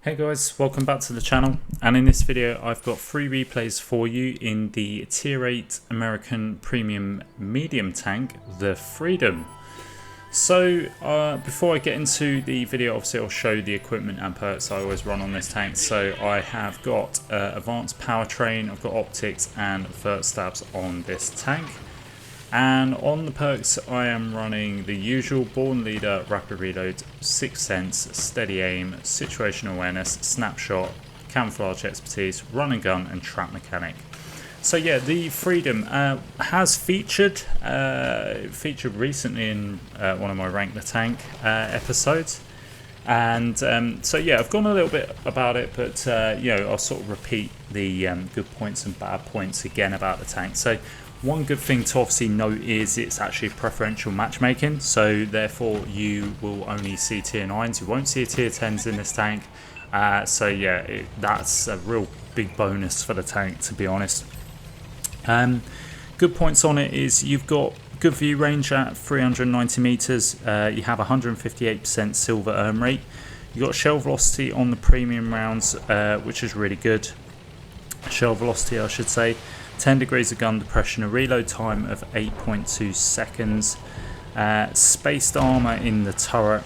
Hey guys, welcome back to the channel, and in this video I've got 3 replays for you in the tier 8 American premium medium tank, the Freedom. So before I get into the video, obviously I'll show the equipment and perks I always run on this tank. So I have got advanced powertrain, I've got optics and vert stabs on this tank. And on the perks I am running the usual Born Leader, Rapid Reload, Sixth Sense, Steady Aim, Situational Awareness, Snapshot, Camouflage Expertise, Run and Gun and Trap Mechanic. So yeah, the Freedom has featured recently in one of my Rank the Tank episodes. And so yeah, I've gone a little bit about it, but you know, I'll sort of repeat the good points and bad points again about the tank. So one good thing to obviously note is it's actually preferential matchmaking, so therefore you will only see tier 9s, you won't see tier 10s in this tank. So yeah, that's a real big bonus for the tank, to be honest. Good points on it is you've got good view range at 390 meters, you have 158% silver earn rate, you've got shell velocity on the premium rounds, which is really good. Shell velocity, I should say. 10 degrees of gun depression, a reload time of 8.2 seconds, spaced armour in the turret,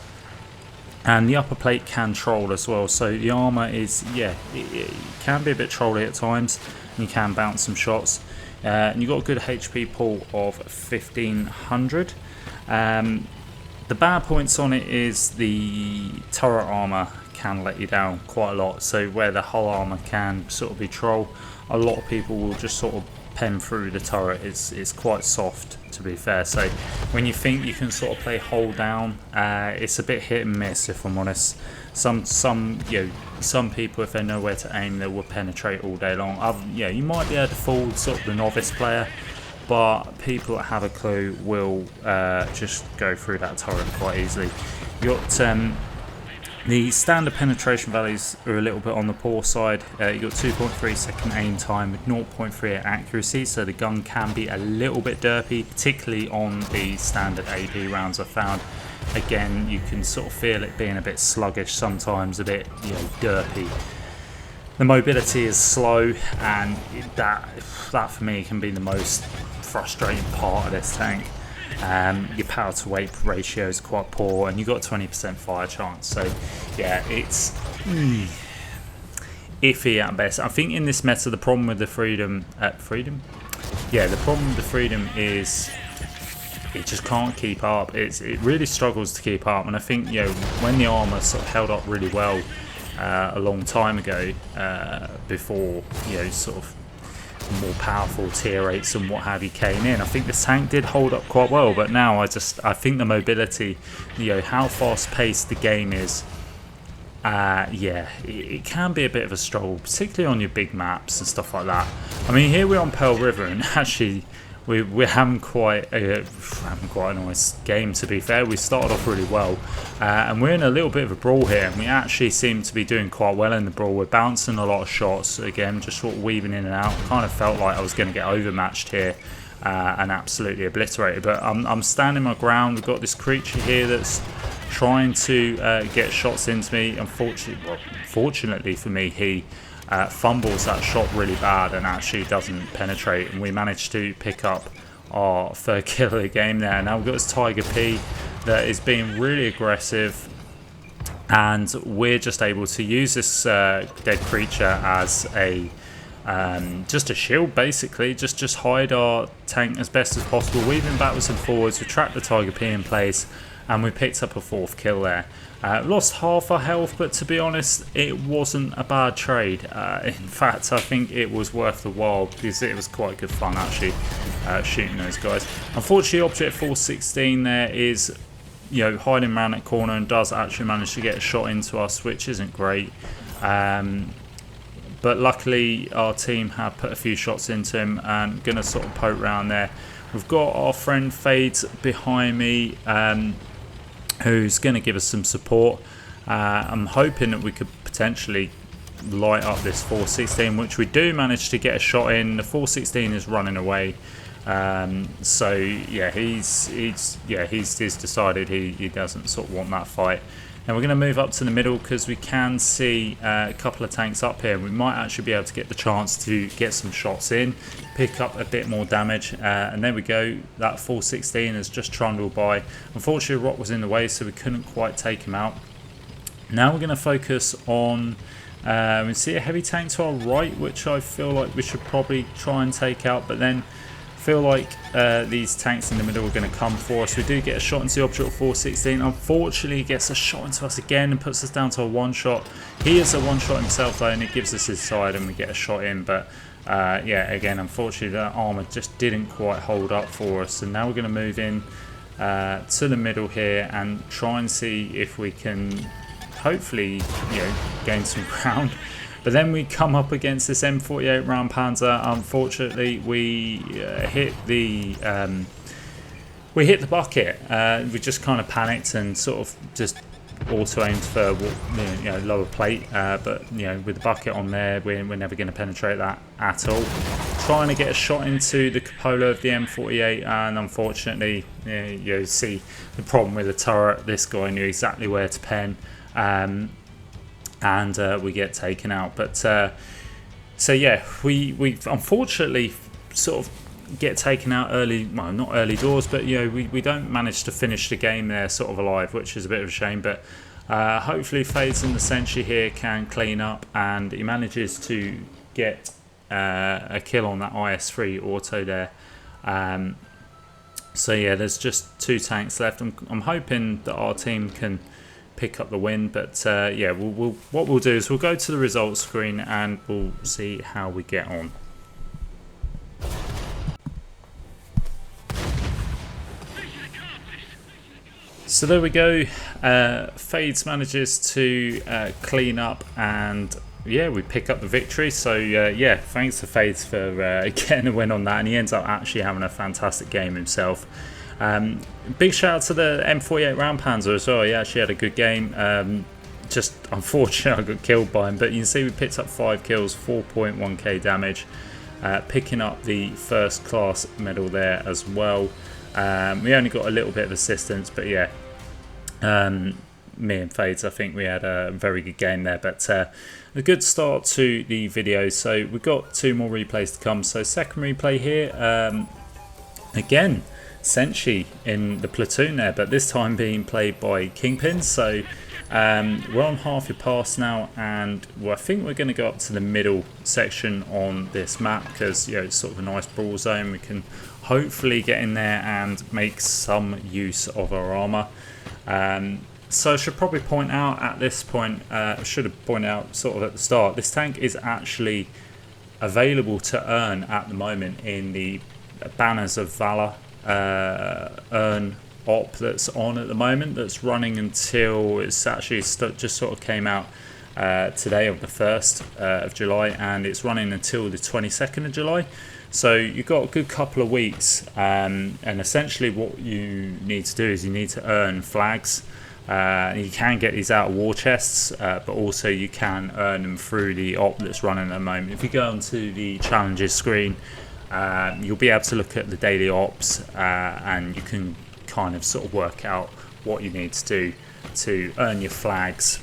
and the upper plate can troll as well. So the armour is, yeah, it can be a bit trolly at times, and you can bounce some shots. And you've got a good HP pool of 1500. The bad points on it is the turret armour can let you down quite a lot. So where the hull armour can sort of be troll, a lot of people will just sort of pen through the turret. It's quite soft, to be fair. So when you think you can sort of play hold down, it's a bit hit and miss, if I'm honest. Some people, if they know where to aim, they will penetrate all day long. Yeah, you might be able to fool sort of the novice player, but people that have a clue will just go through that turret quite easily. You got the standard penetration values are a little bit on the poor side. You've got 2.3 second aim time with 0.3 accuracy, so the gun can be a little bit derpy, particularly on the standard AP rounds I found. Again, you can sort of feel it being a bit sluggish sometimes, a bit, you know, derpy. The mobility is slow, and that for me can be the most frustrating part of this tank. Your power to weight ratio is quite poor, and you've got 20% fire chance. So yeah, it's iffy at best. I think in this meta the problem with the Freedom, the problem with the Freedom is it just can't keep up. It really struggles to keep up, and I think, you know, when the armor sort of held up really well a long time ago, before, you know, sort of more powerful tier 8s and what have you came in, I think the tank did hold up quite well. But now I think the mobility, you know, how fast paced the game is, yeah, it can be a bit of a struggle, particularly on your big maps and stuff like that. I mean, here we're on Pearl River, and actually we're having quite a nice game, to be fair. We started off really well, and we're in a little bit of a brawl here, and we actually seem to be doing quite well in the brawl. We're bouncing a lot of shots, again, just sort of weaving in and out. Kind of felt like I was going to get overmatched here and absolutely obliterated, but I'm standing my ground. We've got this creature here that's trying to get shots into me. Fortunately for me, he fumbles that shot really bad and actually doesn't penetrate, and we managed to pick up our third kill of the game there. Now we've got this Tiger P that is being really aggressive, and we're just able to use this dead creature as a just a shield, basically. Just hide our tank as best as possible, weaving backwards and forwards. We trapped the Tiger P in place, and we picked up a 4th kill there. Lost half our health, but to be honest, it wasn't a bad trade. In fact, I think it was worth the while, because it was quite good fun actually shooting those guys. Unfortunately, Object 416 there is, you know, hiding around that corner and does actually manage to get a shot into us, which isn't great. But luckily our team have put a few shots into him, and going to sort of poke round there. We've got our friend Fades behind me, who's going to give us some support. I'm hoping that we could potentially light up this 416, which we do manage to get a shot in. The 416 is running away. So yeah, he's decided he doesn't sort of want that fight. Now we're going to move up to the middle because we can see a couple of tanks up here. We might actually be able to get the chance to get some shots in, pick up a bit more damage, and there we go. That 416 has just trundled by. Unfortunately, Rock was in the way, so we couldn't quite take him out. Now we're going to focus on, we see a heavy tank to our right, which I feel like we should probably try and take out, but then feel like these tanks in the middle are going to come for us. We do get a shot into the object of 416. Unfortunately, he gets a shot into us again and puts us down to a one shot. He is a one shot himself though, and it gives us his side and we get a shot in. But yeah, again, unfortunately, that armor just didn't quite hold up for us. And now we're going to move in to the middle here and try and see if we can hopefully, gain some ground. But then we come up against this M48 round Panzer. Unfortunately, we hit the bucket. We just kind of panicked and sort of just auto aimed for lower plate. But with the bucket on there, we're never going to penetrate that at all. Trying to get a shot into the cupola of the M48, and unfortunately, you see the problem with the turret. This guy knew exactly where to pen. And we get taken out. But so yeah, we unfortunately sort of get taken out early. Well, not early doors, but we don't manage to finish the game there sort of alive, which is a bit of a shame. But hopefully Fades in the Sentry here can clean up, and he manages to get a kill on that IS-3 auto there. So yeah, there's just 2 tanks left. I'm hoping that our team can pick up the win, but yeah, what we'll do is we'll go to the results screen and we'll see how we get on. So there we go. Fades manages to clean up, and yeah, we pick up the victory. So yeah, thanks to Fades for getting a win on that, and he ends up actually having a fantastic game himself. Big shout out to the M48 round Panzer as well. He actually had a good game. Just unfortunately I got killed by him, but you can see we picked up 5 kills, 4.1k damage, picking up the first class medal there as well. We only got a little bit of assistance, but yeah, me and Fades, I think we had a very good game there. But a good start to the video. So we've got 2 more replays to come. So second replay here, again Senshi in the platoon there, but this time being played by Kingpin. So we're on half your pass now, and I think we're going to go up to the middle section on this map because it's sort of a nice brawl zone. We can hopefully get in there and make some use of our armor. So I should probably point out at this point, should have pointed out sort of at the start, this tank is actually available to earn at the moment in the banners of Valor. Earn op that's on at the moment, that's running until it's actually just sort of came out today of the 1st of July, and it's running until the 22nd of July. So you've got a good couple of weeks, and essentially what you need to do is you need to earn flags. You can get these out of war chests, but also you can earn them through the op that's running at the moment. If you go onto the challenges screen, you'll be able to look at the daily ops, and you can kind of sort of work out what you need to do to earn your flags,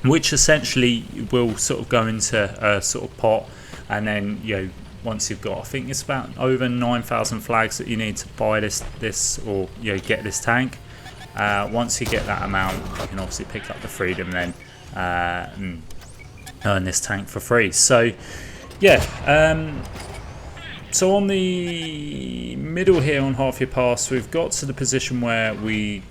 which essentially will sort of go into a sort of pot, and then once you've got, I think it's about over 9,000 flags that you need to buy this or get this tank. Once you get that amount, you can obviously pick up the freedom then and earn this tank for free. So yeah, so on the middle here on half your pass, we've got to the position where we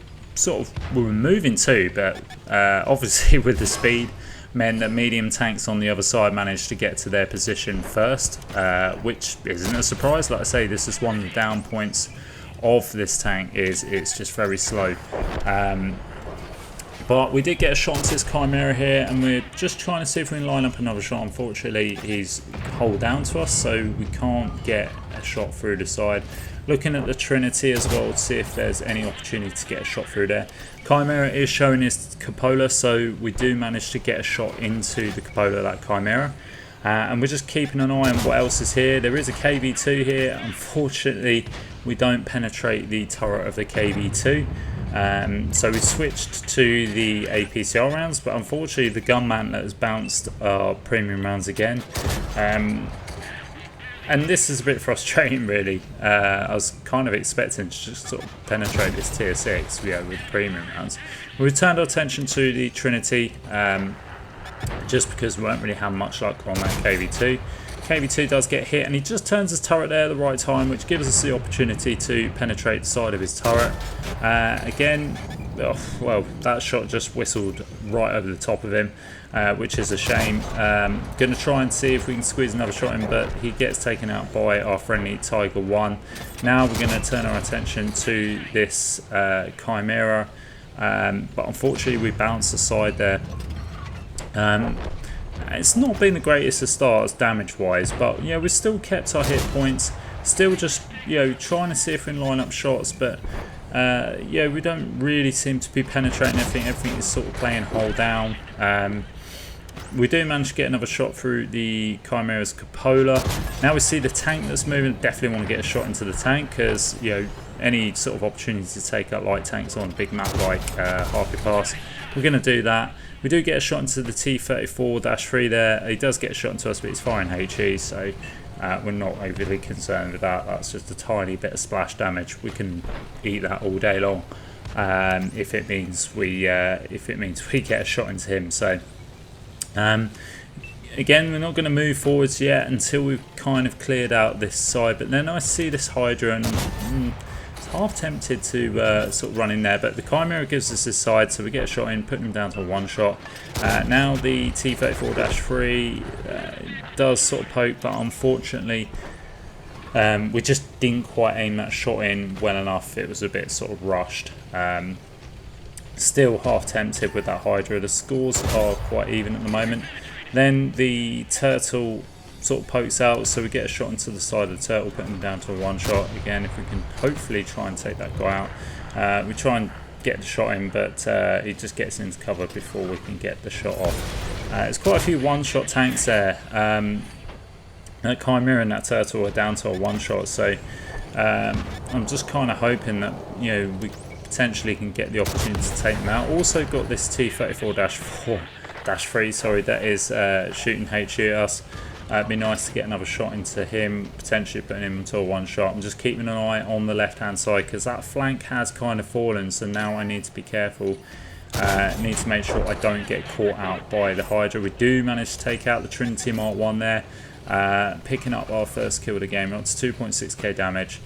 were moving to, but obviously with the speed meant that medium tanks on the other side managed to get to their position first, which isn't a surprise. Like I say, this is one of the down points of this tank, is it's just very slow. But we did get a shot into this Chimera here, and we're just trying to see if we can line up another shot. Unfortunately, he's hull down to us, so we can't get a shot through the side. Looking at the Trinity as well to see if there's any opportunity to get a shot through there. Chimera is showing his cupola, so we do manage to get a shot into the cupola of that Chimera. And we're just keeping an eye on what else is here. There is a KV2 here. Unfortunately, we don't penetrate the turret of the KV2. So we switched to the APCR rounds, but unfortunately the gun mantlet has bounced our premium rounds again. And this is a bit frustrating, really. I was kind of expecting to just sort of penetrate this tier 6 with premium rounds. We turned our attention to the Trinity, just because we won't really have much luck on that KV2. KV2 does get hit, and he just turns his turret there at the right time, which gives us the opportunity to penetrate the side of his turret. Again, well, that shot just whistled right over the top of him, which is a shame. Going to try and see if we can squeeze another shot in, but he gets taken out by our friendly Tiger 1. Now we're going to turn our attention to this Chimera, but unfortunately we bounced aside there. It's not been the greatest of starts damage wise, but yeah, we still kept our hit points, still just trying to see if we can line up shots, but yeah, we don't really seem to be penetrating everything is sort of playing hold down. We do manage to get another shot through the Chimera's cupola. Now we see the tank that's moving. Definitely want to get a shot into the tank, because any sort of opportunity to take out light tanks on a big map like Halfaya Pass, we're going to do that. We do get a shot into the T-34-3 there. He does get a shot into us, but he's firing HE, so we're not overly concerned with that. That's just a tiny bit of splash damage. We can eat that all day long, if it means we get a shot into him. So again, we're not going to move forwards yet until we've kind of cleared out this side. But then I see this Hydra, and half tempted to sort of run in there, but the Chimera gives us this side, so we get a shot in, putting him down to a one shot. Now the T-34-3 does sort of poke, but unfortunately we just didn't quite aim that shot in well enough. It was a bit sort of rushed. Still half tempted with that Hydra. The scores are quite even at the moment. Then the Turtle sort of pokes out, so we get a shot into the side of the Turtle, putting him down to a one shot. Again, if we can hopefully try and take that guy out, we try and get the shot in, but he just gets into cover before we can get the shot off. There's quite a few one shot tanks there. That Chimera and that Turtle are down to a one shot, so I'm just kind of hoping that we potentially can get the opportunity to take them out. Also got this T-34-3, sorry, that is shooting HE at us. It'd be nice to get another shot into him, potentially putting him into a one shot. I'm just keeping an eye on the left hand side, because that flank has kind of fallen, so now I need to be careful. Need to make sure I don't get caught out by the Hydra. We do manage to take out the Trinity Mark 1 there, picking up our first kill of the game. We're on to 2.6k damage,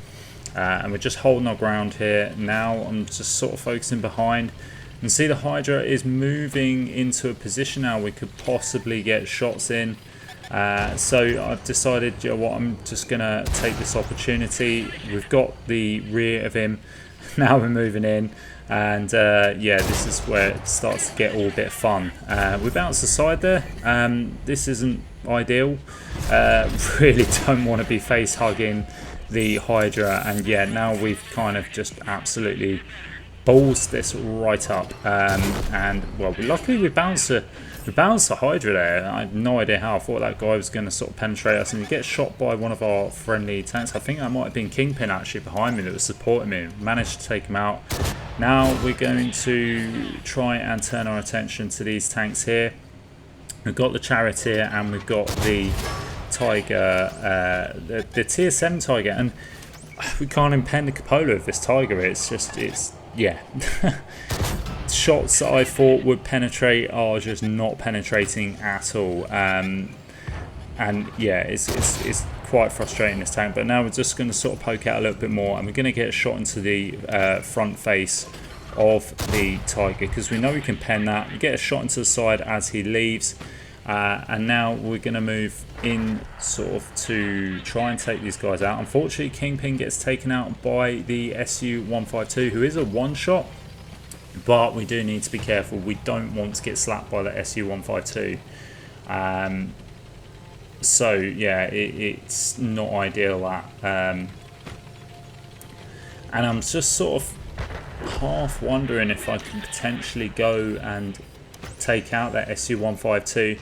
and we're just holding our ground here. Now I'm just sort of focusing behind. You can see the Hydra is moving into a position now we could possibly get shots in. So I've decided, what, I'm just going to take this opportunity. We've got the rear of him. Now we're moving in. And yeah, this is where it starts to get all a bit fun. We bounce aside there. This isn't ideal. Really don't want to be face hugging the Hydra. And yeah, now we've kind of just absolutely balls this right up. And well, luckily we bounced the Hydra there. I had no idea how. I thought that guy was going to sort of penetrate us, and he gets shot by one of our friendly tanks. I think that might have been Kingpin actually behind me that was supporting me. Managed to take him out. Now we're going to try and turn our attention to these tanks here. We've got the Charioteer and we've got the Tiger, the Tier 7 Tiger, and we can't impend the cupola of this Tiger. It's yeah. Shots that I thought would penetrate are just not penetrating at all, and yeah, it's quite frustrating, this tank. But now we're just going to sort of poke out a little bit more, and we're going to get a shot into the front face of the Tiger, because we know we can pen that. We get a shot into the side as he leaves, and now we're going to move in sort of to try and take these guys out. Unfortunately, Kingpin gets taken out by the SU-152, who is a one shot. But we do need to be careful. We don't want to get slapped by the SU-152. So yeah, it's not ideal, that. And I'm just sort of half wondering if I can potentially go and take out that SU-152.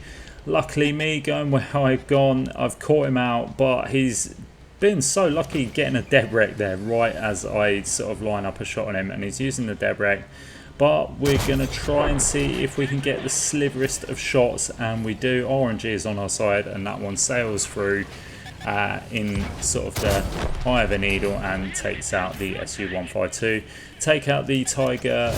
luckily me going where I've gone, I've caught him out, but he's been so lucky getting a dead wreck there right as I sort of line up a shot on him, and he's using the dead wreck. But we're going to try and see if we can get the sliverest of shots, and we do. RNG is on our side, and that one sails through in sort of the eye of a needle and takes out the SU-152. Take out the Tiger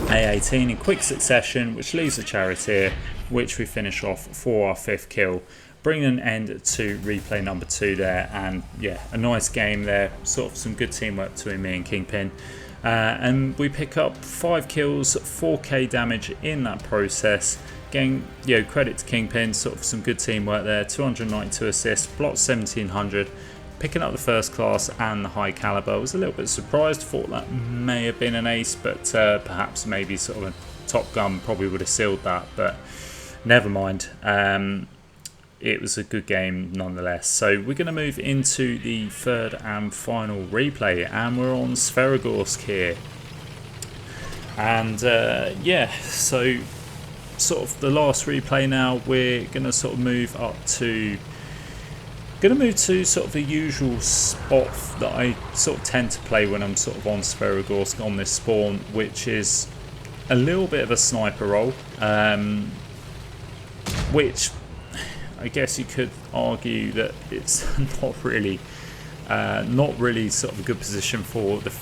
A18 in quick succession, which leaves the Charioteer, which we finish off for our 5th kill. Bringing an end to replay number 2 there, and yeah, a nice game there. Sort of some good teamwork between me and Kingpin. And we pick up 5 kills, 4k damage in that process. Again, credit to Kingpin, sort of some good teamwork there. 292 assists, block 1700, picking up the first class and the high caliber. I was a little bit surprised, thought that may have been an ace, but perhaps maybe sort of a Top Gun probably would have sealed that, but never mind. It was a good game nonetheless. So we're going to move into the 3rd and final replay, and we're on Sverigorsk here. And yeah, so sort of the last replay now, we're going to sort of move up to sort of the usual spot that I sort of tend to play when I'm sort of on Sverigorsk on this spawn, which is a little bit of a sniper role, which I guess you could argue that it's not really sort of a good position for the.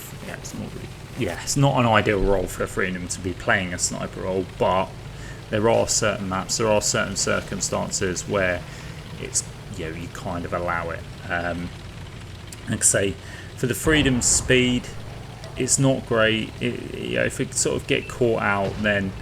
It's not an ideal role for Freedom to be playing a sniper role, but there are certain maps, there are certain circumstances where it's you kind of allow it. Like I say, for the Freedom speed, it's not great. If it sort of get caught out, then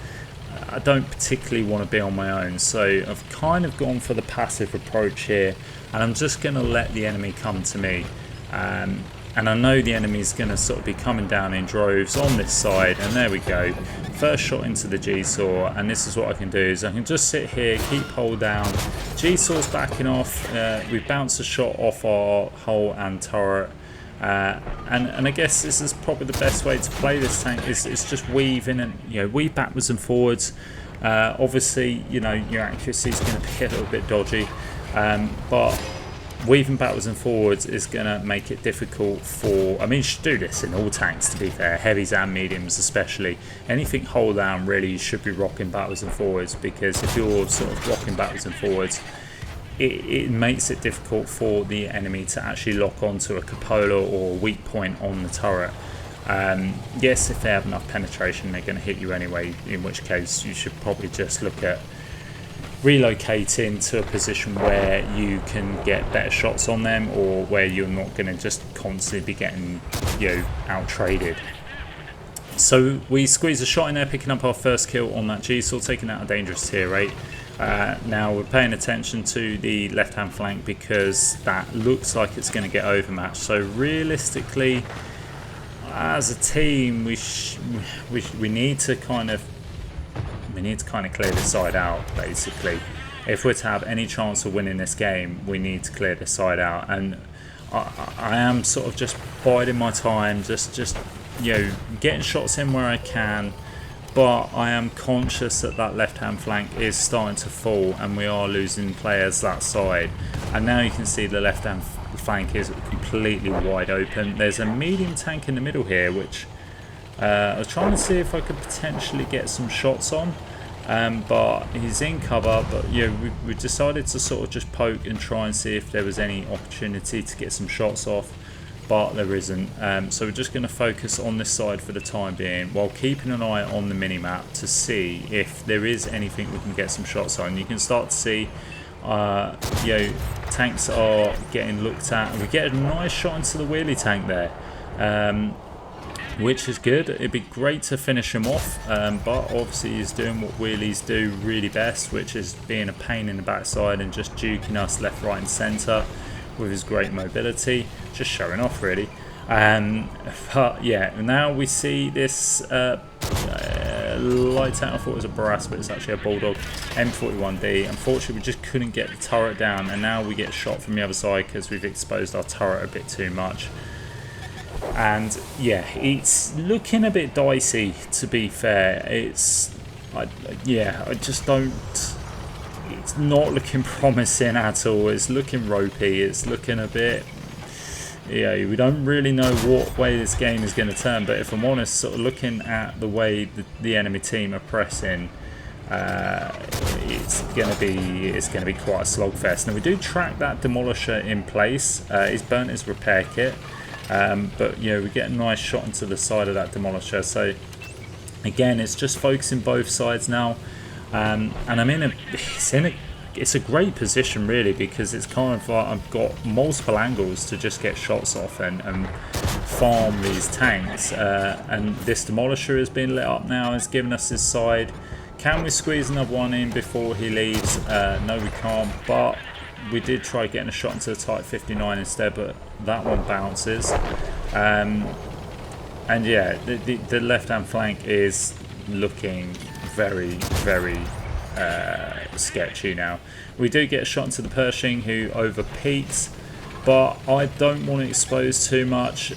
I don't particularly want to be on my own, so I've kind of gone for the passive approach here, and I'm just going to let the enemy come to me. And I know the enemy's going to sort of be coming down in droves on this side, and there we go. First shot into the G-Saw, and this is what I can do, is I can just sit here, keep hold down. G-Saw's backing off, we bounce a shot off our hull and turret. And I guess this is probably the best way to play this tank, is just weave in and weave backwards and forwards. Obviously, your accuracy is going to be a little bit dodgy, but weaving backwards and forwards is going to make it difficult for. I mean, you should do this in all tanks, to be fair, heavies and mediums especially. Anything hold down, really, you should be rocking backwards and forwards, because if you're sort of rocking backwards and forwards, it makes it difficult for the enemy to actually lock onto a cupola or a weak point on the turret. Yes, if they have enough penetration, they're going to hit you anyway, in which case you should probably just look at relocating to a position where you can get better shots on them, or where you're not going to just constantly be getting out traded. So we squeeze a shot in there, picking up our first kill on that G-Saw, taking out a dangerous tier 8. Now we're paying attention to the left hand flank, because that looks like it's going to get overmatched. So realistically, as a team, we need to kind of clear this side out. Basically, if we're to have any chance of winning this game, we need to clear this side out. And I am sort of just biding my time, just getting shots in where I can. But I am conscious that that left-hand flank is starting to fall, and we are losing players that side. And now you can see the left-hand flank is completely wide open. There's a medium tank in the middle here, which I was trying to see if I could potentially get some shots on. But he's in cover, but we decided to sort of just poke and try and see if there was any opportunity to get some shots off. But there isn't, so we're just going to focus on this side for the time being, while keeping an eye on the mini-map to see if there is anything we can get some shots on. You can start to see, tanks are getting looked at, and we get a nice shot into the wheelie tank there, which is good. It'd be great to finish him off, but obviously he's doing what wheelies do really best, which is being a pain in the backside and just duking us left, right and centre with his great mobility, just showing off really. But yeah, now we see this light out. I thought it was a Barras, but it's actually a Bulldog M41D. Unfortunately, we just couldn't get the turret down, and now we get shot from the other side because we've exposed our turret a bit too much. And yeah, it's looking a bit dicey, to be fair. I just don't it's not looking promising at all. It's looking ropey. It's looking a bit... Yeah, we don't really know what way this game is going to turn, but if I'm honest, sort of looking at the way the enemy team are pressing, it's going to be quite a slogfest. Now we do track that demolisher in place. He's burnt his repair kit, but you know, we get a nice shot into the side of that demolisher. So again, it's just focusing both sides now, and I'm it's a great position really, because it's kind of like I've got multiple angles to just get shots off and farm these tanks, and this demolisher has been lit up now, has given us his side. Can we squeeze another one in before he leaves? No, we can't, but we did try getting a shot into the Type 59 instead, but that one bounces. And yeah, the left hand flank is looking very, very sketchy now. We do get a shot into the Pershing, who overpeaks, but I don't want to expose too much,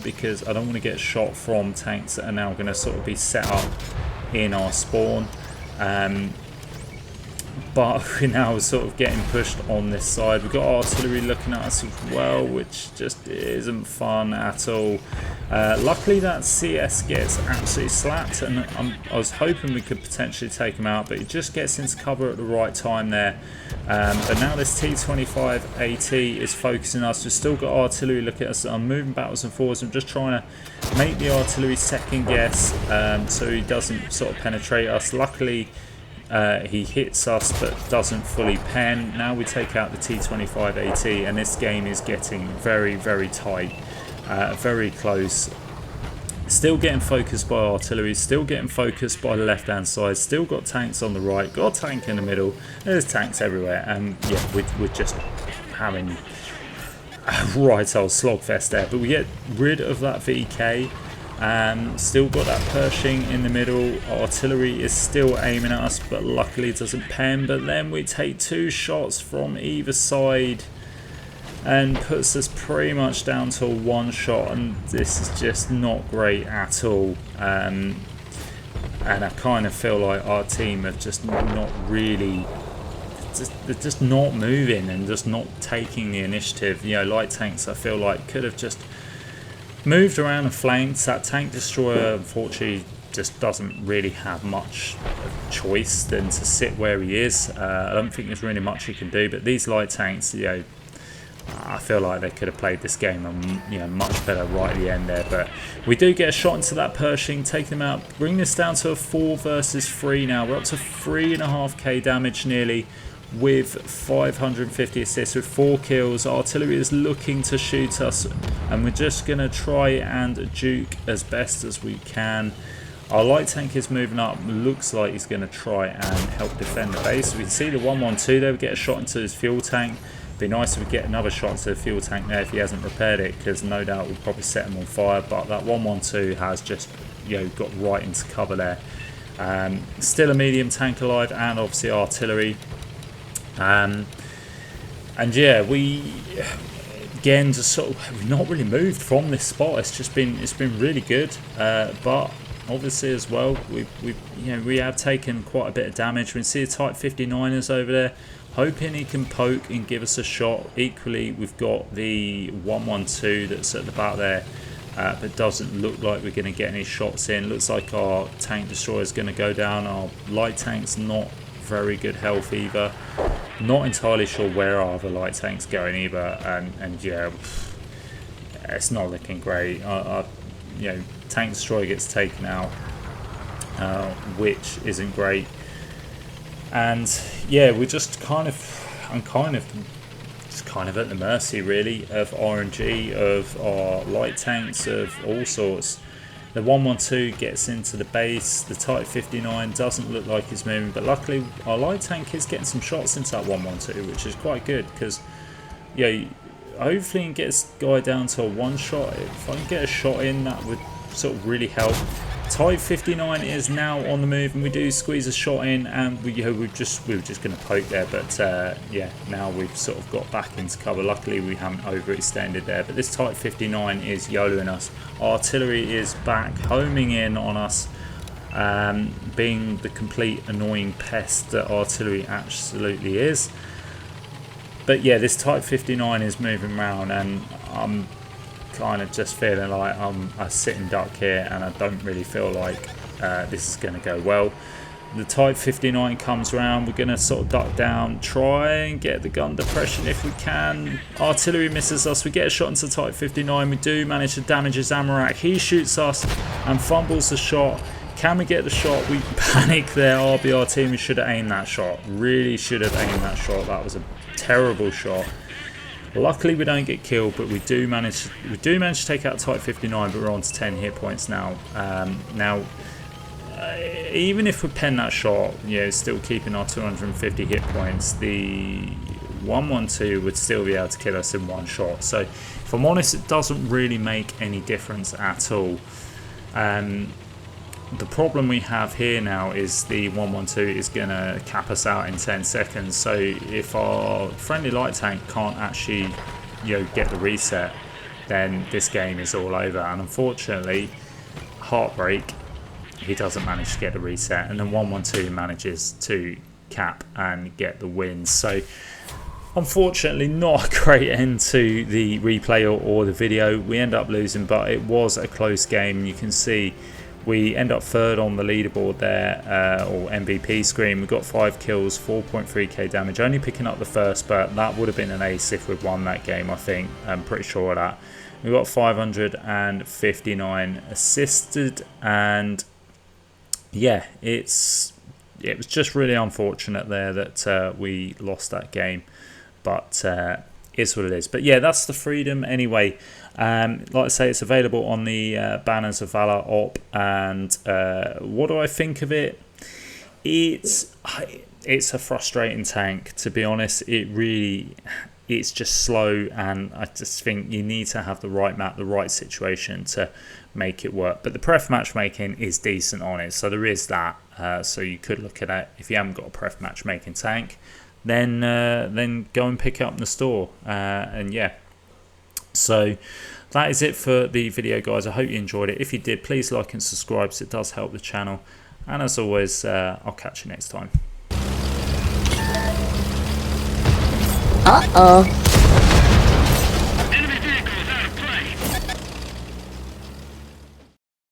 because I don't want to get shot from tanks that are now going to sort of be set up in our spawn. But we're now sort of getting pushed on this side. We've got artillery looking at us as well, which just isn't fun at all. Luckily that CS gets absolutely slapped, and I was hoping we could potentially take him out, but he just gets into cover at the right time there. But now this T25 AT is focusing us. We've still got artillery looking at us. I'm moving backwards and forwards. I'm just trying to make the artillery second guess, so he doesn't sort of penetrate us. Luckily he hits us but doesn't fully pen. Now we take out the T25 AT, and this game is getting very, very tight, very close. Still getting focused by artillery, still getting focused by the left hand side, still got tanks on the right, got a tank in the middle, there's tanks everywhere, and yeah, we're just having a right old slogfest there. But we get rid of that VK. Still got that Pershing in the middle. Artillery is still aiming at us, but luckily it doesn't pen. But then we take 2 shots from either side and puts us pretty much down to 1 shot, and this is just not great at all. And I kind of feel like our team have just not really... they're just not moving and just not taking the initiative. You know, light tanks I feel like could have just moved around and flanked. That tank destroyer unfortunately just doesn't really have much choice than to sit where he is. I don't think there's really much he can do, but these light tanks, you know, I feel like they could have played this game, you know, much better right at the end there. But we do get a shot into that Pershing, take them out, bring this down to a 4 versus 3 now. We're up to 3.5k damage nearly, with 550 assists, with 4 kills. Artillery is looking to shoot us, and we're just going to try and juke as best as we can. Our light tank is moving up, looks like he's going to try and help defend the base. We can see the 112 there, we get a shot into his fuel tank. Be nice if we get another shot into the fuel tank there if he hasn't repaired it, because no doubt we'll probably set him on fire. But that 112 has just, you know, got right into cover there. Still a medium tank alive, and obviously artillery. And yeah, we again just sort of not really moved from this spot. It's been really good, but obviously as well we have taken quite a bit of damage. We can see the Type 59ers over there, hoping he can poke and give us a shot. Equally, we've got the 112 that's at the back there, but doesn't look like we're going to get any shots in. Looks like our tank destroyer is going to go down. Our light tank's not very good health either. Not entirely sure where our other light tank's going either, and yeah, it's not looking great. You know, tank destroyer gets taken out, which isn't great. And yeah, we're just I'm kind of at the mercy really of RNG, of our light tanks, of all sorts. The 112 gets into the base. The Type 59 doesn't look like it's moving, but luckily our light tank is getting some shots into that 112, which is quite good, because yeah, hopefully you can get this guy down to a 1 shot. If I can get a shot in, that would sort of really help. Type 59 is now on the move, and we do squeeze a shot in, and we were just going to poke there, but yeah, now we've sort of got back into cover. Luckily we haven't overextended there, but this Type 59 is YOLOing us. Artillery is back, homing in on us. being the complete annoying pest that artillery absolutely is. But yeah, this Type 59 is moving around, and I'm kind of just feeling like I'm a sitting duck here, and I don't really feel like this is going to go well. The Type 59 comes around, we're going to sort of duck down, try and get the gun depression if we can. Artillery misses us, we get a shot into Type 59, we do manage to damage his Armour. He shoots us and fumbles the shot. Can we get the shot? We panic there, RBR team. We should have aimed that shot. Really should have aimed that shot. That was a terrible shot. Luckily we don't get killed, but we do manage to take out Type 59, but we're on to 10 hit points now. Even if we pen that shot, you know, still keeping our 250 hit points, the 112 would still be able to kill us in one shot. So if I'm honest, it doesn't really make any difference at all. The problem we have here now is the 112 is going to cap us out in 10 seconds. So if our friendly light tank can't actually, you know, get the reset, then this game is all over. And unfortunately, heartbreak, he doesn't manage to get the reset, and then 112 manages to cap and get the win. So unfortunately, not a great end to the replay or the video. We end up losing, but it was a close game. You can see we end up third on the leaderboard there, or MVP screen. We got 5 kills, 4.3k damage, only picking up the first, but that would have been an ace if we'd won that game, I think. I'm pretty sure of that. We got 559 assisted, and yeah, it was just really unfortunate there that we lost that game, but it's what it is. But yeah, that's the Freedom anyway. Like I say, it's available on the banners of Valor op, and what do I think of it? It's a frustrating tank, to be honest. It's just slow, and I just think you need to have the right map, the right situation to make it work. But the pref matchmaking is decent on it, so there is that. So you could look at it. If you haven't got a pref matchmaking tank, then go and pick it up in the store. And yeah, so that is it for the video, guys. I hope you enjoyed it. If you did, please like and subscribe, because it does help the channel. And as always, I'll catch you next time. Uh-oh.